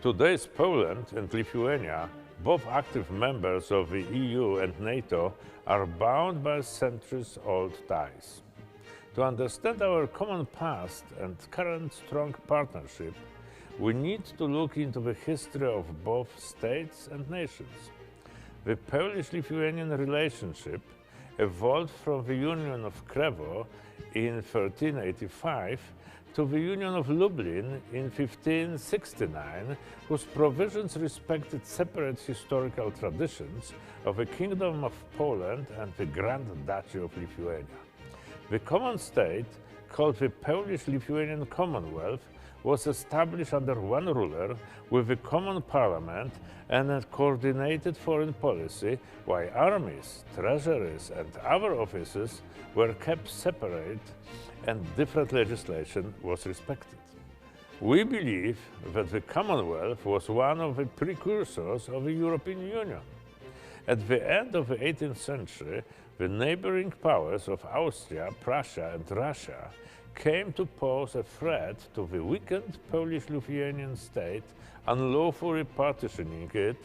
Today's Poland and Lithuania, both active members of the EU and NATO, are bound by centuries-old ties. To understand our common past and current strong partnership, we need to look into the history of both states and nations. The Polish-Lithuanian relationship evolved from the Union of Krewo in 1385 to the Union of Lublin in 1569, whose provisions respected separate historical traditions of the Kingdom of Poland and the Grand Duchy of Lithuania. The common state, called the Polish-Lithuanian Commonwealth, was established under one ruler with a common parliament and a coordinated foreign policy, while armies, treasuries and other offices were kept separate and different legislation was respected. We believe that the Commonwealth was one of the precursors of the European Union. At the end of the 18th century, the neighboring powers of Austria, Prussia and Russia came to pose a threat to the weakened Polish-Lithuanian state, unlawfully partitioning it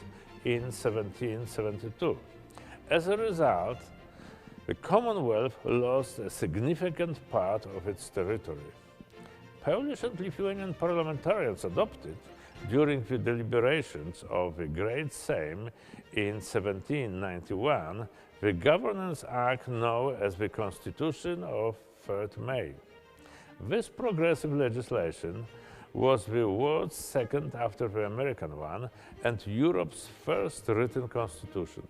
in 1772. As a result, the Commonwealth lost a significant part of its territory. Polish and Lithuanian parliamentarians adopted, during the deliberations of the Great Sejm in 1791, the Governance Act known as the Constitution of 3rd May. This progressive legislation was the world's second after the American one and Europe's first written constitution.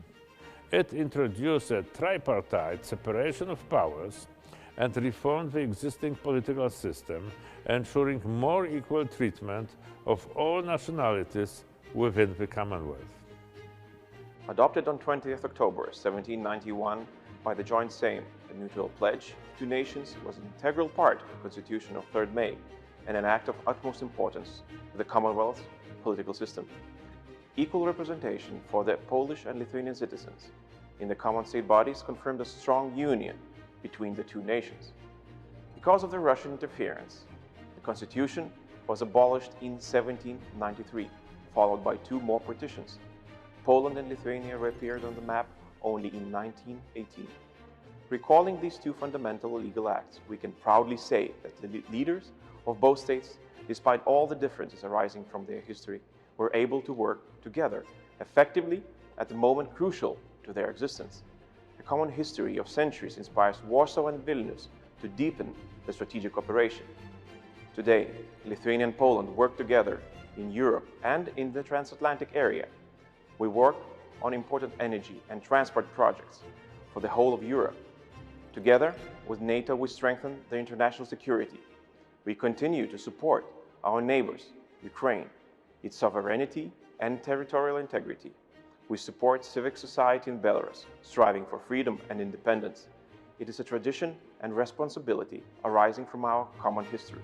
It introduced a tripartite separation of powers and reformed the existing political system, ensuring more equal treatment of all nationalities within the Commonwealth. Adopted on 20th October 1791 by the Joint Sejm, the Mutual Pledge, two nations was an integral part of the Constitution of 3rd May and an act of utmost importance to the Commonwealth's political system. Equal representation for the Polish and Lithuanian citizens in the common state bodies confirmed a strong union between the two nations. Because of the Russian interference, the Constitution was abolished in 1793, followed by two more partitions. Poland and Lithuania reappeared on the map only in 1918. Recalling these two fundamental legal acts, we can proudly say that the leaders of both states, despite all the differences arising from their history, were able to work together effectively at the moment crucial to their existence. A common history of centuries inspires Warsaw and Vilnius to deepen the strategic cooperation. Today, Lithuania and Poland work together in Europe and in the transatlantic area. We work on important energy and transport projects for the whole of Europe. Together with NATO, we strengthen the international security. We continue to support our neighbors, Ukraine, its sovereignty and territorial integrity. We support civic society in Belarus, striving for freedom and independence. It is a tradition and responsibility arising from our common history.